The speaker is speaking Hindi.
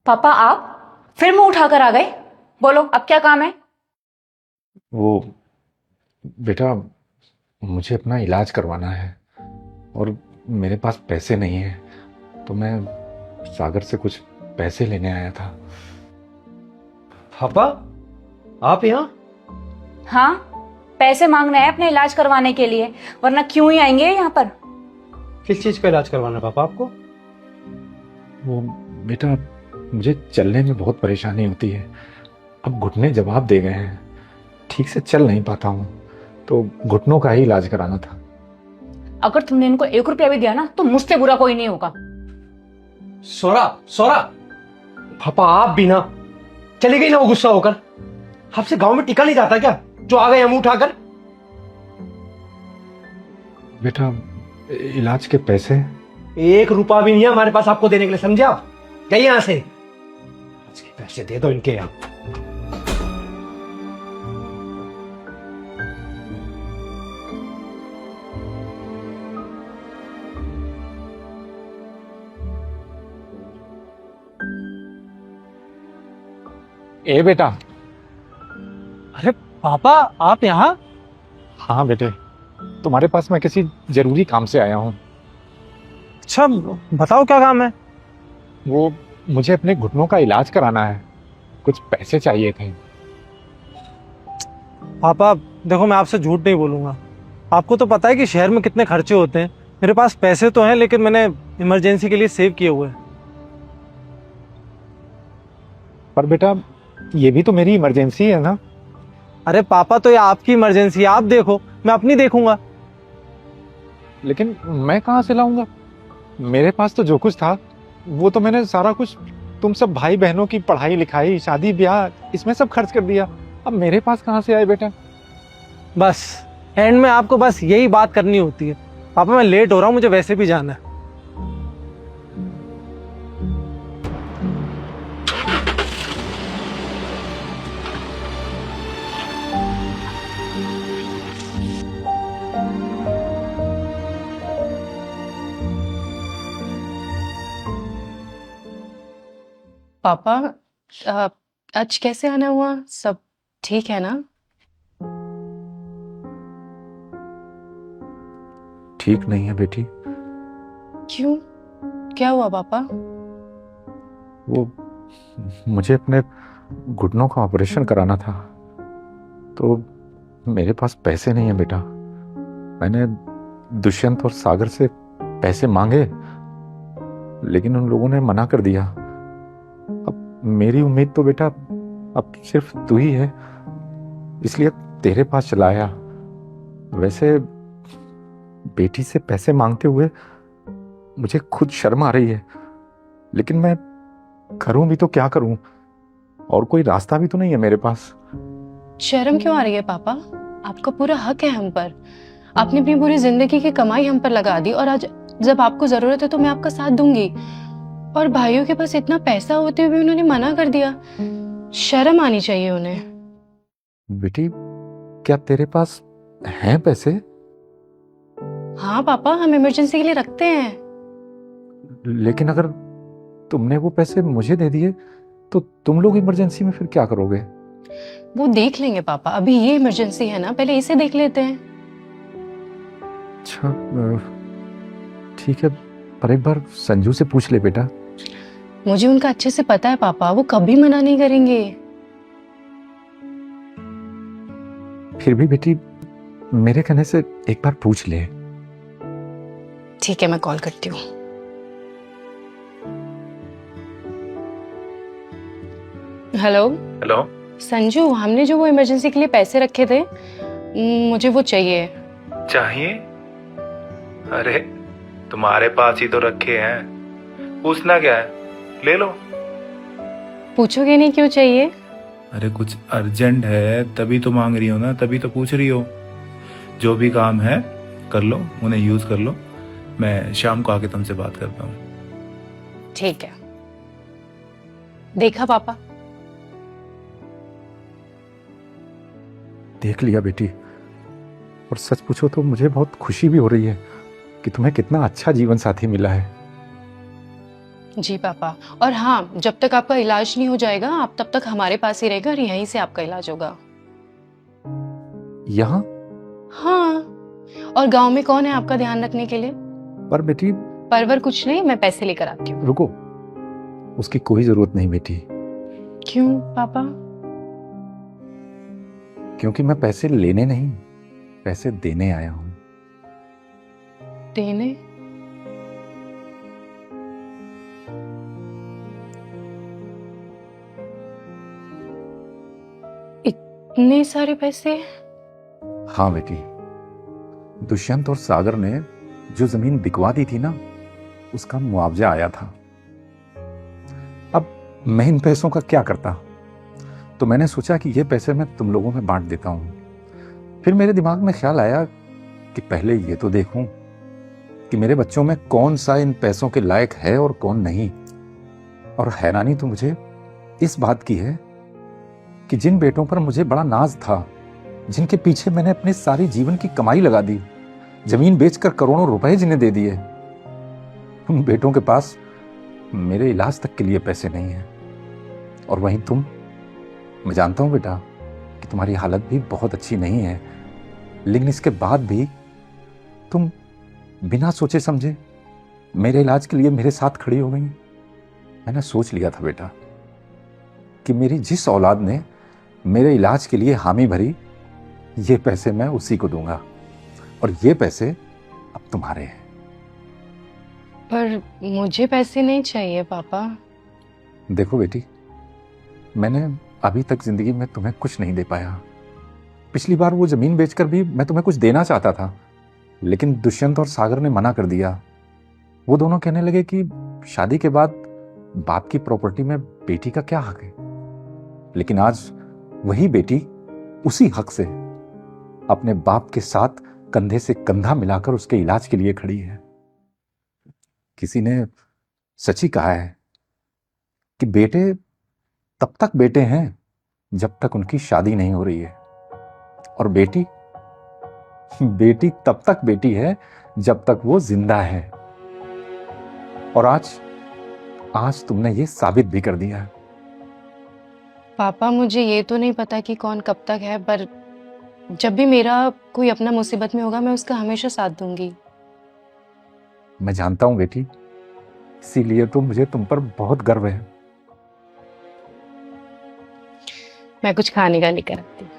पापा आप फिर मुंह उठाकर आ गए। बोलो अब क्या काम है। वो बेटा, मुझे अपना इलाज करवाना है और मेरे पास पैसे नहीं है, तो मैं सागर से कुछ पैसे लेने आया था। पापा आप यहाँ? हाँ, पैसे मांगने आए अपने इलाज करवाने के लिए, वरना क्यों ही आएंगे यहाँ पर। किस चीज का इलाज करवाना है पापा आपको? वो बेटा, मुझे चलने में बहुत परेशानी होती है। अब घुटने जवाब दे गए हैं, ठीक से चल नहीं पाता हूँ, तो घुटनों का ही इलाज कराना था। अगर तुमने इनको 1 रुपया भी दिया ना तो मुझसे बुरा कोई नहीं होगा। सोरा सोरा, पापा आप भी ना चली गई ना वो गुस्सा होकर। आपसे गांव में टिका नहीं जाता क्या, जो आ गए हम उठाकर? बेटा, इलाज के पैसे? 1 रुपया भी नहीं है हमारे पास आपको देने के लिए, समझे आप? जाइए यहां से, आज के पैसे दे दो इनके यहाँ। ए बेटा। अरे पापा आप यहाँ? हाँ बेटे, तुम्हारे पास मैं किसी जरूरी काम से आया हूँ। अच्छा बताओ क्या काम है? वो मुझे अपने घुटनों का इलाज कराना है, कुछ पैसे चाहिए थे। पापा देखो, मैं आपसे झूठ नहीं बोलूंगा। आपको तो पता है कि शहर में कितने खर्चे होते हैं। मेरे पास पैसे तो हैं, लेकिन मैंने इमरजेंसी के लिए सेव किए हुए हैं। पर बेटा, ये भी तो मेरी इमरजेंसी है ना। अरे पापा, तो ये आपकी इमरजेंसी है, आप देखो, मैं अपनी देखूंगा। लेकिन मैं कहाँ से लाऊंगा? मेरे पास तो जो कुछ था वो तो मैंने सारा कुछ तुम सब भाई बहनों की पढ़ाई लिखाई शादी ब्याह इसमें सब खर्च कर दिया। अब मेरे पास कहाँ से आए बेटा? बस एंड में आपको बस यही बात करनी होती है। पापा मैं लेट हो रहा हूँ, मुझे वैसे भी जाना है। पापा आज कैसे आना हुआ? सब ठीक है ना? ठीक नहीं है बेटी। क्यों, क्या हुआ पापा? वो मुझे अपने घुटनों का ऑपरेशन कराना था, तो मेरे पास पैसे नहीं है बेटा। मैंने दुष्यंत और सागर से पैसे मांगे, लेकिन उन लोगों ने मना कर दिया। अब मेरी उम्मीद तो बेटा अब सिर्फ तू ही है, इसलिए तेरे पास चला आया। वैसे बेटी से पैसे मांगते हुए मुझे खुद शर्म आ रही है, लेकिन मैं करूं भी तो क्या करूं? और कोई रास्ता भी तो नहीं है मेरे पास। शर्म क्यों आ रही है पापा? आपका पूरा हक है हम पर। आपने अपनी पूरी जिंदगी की कमाई हम पर लगा दी, और आज जब आपको जरूरत है तो मैं आपका साथ दूंगी। और भाइयों के पास इतना पैसा होते हुए भी उन्होंने मना कर दिया। शर्म आनी चाहिए उन्हें। बेटी, क्या तेरे पास हैं पैसे? हाँ पापा, हम इमरजेंसी के लिए रखते हैं। लेकिन अगर तुमने वो पैसे मुझे दे दिए तो तुम लोग इमरजेंसी में फिर क्या करोगे? वो देख लेंगे पापा, अभी ये इमरजेंसी है ना, पहले इसे देख लेते हैं। अच्छा ठीक है, पर एक बार संजू से पूछ ले बेटा। मुझे उनका अच्छे से पता है पापा, वो कभी मना नहीं करेंगे। फिर भी बेटी, मेरे कहने से एक बार पूछ ले। ठीक है, मैं कॉल करती हूँ। Hello hello. संजू, हमने जो वो इमरजेंसी के लिए पैसे रखे थे, मुझे वो चाहिए। चाहिए? अरे तुम्हारे पास ही तो रखे हैं, पूछना क्या है, ले लो। पूछोगे नहीं क्यों चाहिए? अरे कुछ अर्जेंट है तभी तो मांग रही हो ना, तभी तो पूछ रही हो। जो भी काम है कर लो, उन्हें यूज कर लो। मैं शाम को आके तुमसे बात करता हूँ। ठीक है। देखा पापा? देख लिया बेटी, और सच पूछो तो मुझे बहुत खुशी भी हो रही है कि तुम्हें कितना अच्छा जीवन साथी मिला है। जी पापा। और हाँ, जब तक आपका इलाज नहीं हो जाएगा आप तब तक हमारे पास ही रहेगा और यहीं से आपका इलाज होगा। यहाँ? हाँ, और गांव में कौन है आपका ध्यान रखने के लिए? पर बेटी, परवर कुछ नहीं, मैं पैसे लेकर आती हूँ। रुको, उसकी कोई जरूरत नहीं बेटी, क्यों पापा? क्योंकि मैं पैसे लेने नहीं, पैसे देने आया हूं। देने? इतने सारे पैसे? हाँ बेटी, दुष्यंत और सागर ने जो जमीन बिकवा दी थी ना, उसका मुआवजा आया था। अब मैं इन पैसों का क्या करता, तो मैंने सोचा कि ये पैसे मैं तुम लोगों में बांट देता हूं। फिर मेरे दिमाग में ख्याल आया कि पहले ये तो देखूं कि मेरे बच्चों में कौन सा इन पैसों के लायक है और कौन नहीं। और हैरानी तो मुझे इस बात की है कि जिन बेटों पर मुझे बड़ा नाज था, जिनके पीछे मैंने अपने सारी जीवन की कमाई लगा दी, जमीन बेचकर करोड़ों रुपए जिन्हें दे दिए, उन बेटों के पास मेरे इलाज तक के लिए पैसे नहीं हैं। और वहीं तुम, मैं जानता हूं बेटा कि तुम्हारी हालत भी बहुत अच्छी नहीं है, लेकिन इसके बाद भी तुम बिना सोचे समझे मेरे इलाज के लिए मेरे साथ खड़ी हो गई। मैंने सोच लिया था बेटा कि मेरी जिस औलाद ने मेरे इलाज के लिए हामी भरी, ये पैसे मैं उसी को दूंगा, और ये पैसे अब तुम्हारे हैं। पर मुझे पैसे नहीं चाहिए पापा। देखो बेटी, मैंने अभी तक जिंदगी में तुम्हें कुछ नहीं दे पाया। पिछली बार वो जमीन बेचकर भी मैं तुम्हें कुछ देना चाहता था, लेकिन दुष्यंत और सागर ने मना कर दिया। वो दोनों कहने लगे कि शादी के बाद बाप की प्रॉपर्टी में बेटी का क्या हक है। लेकिन आज वही बेटी उसी हक से अपने बाप के साथ कंधे से कंधा मिलाकर उसके इलाज के लिए खड़ी है। किसी ने सच ही कहा है कि बेटे तब तक बेटे हैं जब तक उनकी शादी नहीं हो रही है, और बेटी बेटी तब तक बेटी है जब तक वो जिंदा है। और आज तुमने ये साबित भी कर दिया है। पापा मुझे ये तो नहीं पता कि कौन कब तक है, पर जब भी मेरा कोई अपना मुसीबत में होगा मैं उसका हमेशा साथ दूंगी। मैं जानता हूं बेटी, इसीलिए तो मुझे तुम पर बहुत गर्व है। मैं कुछ खाने का लेकर आती हूँ।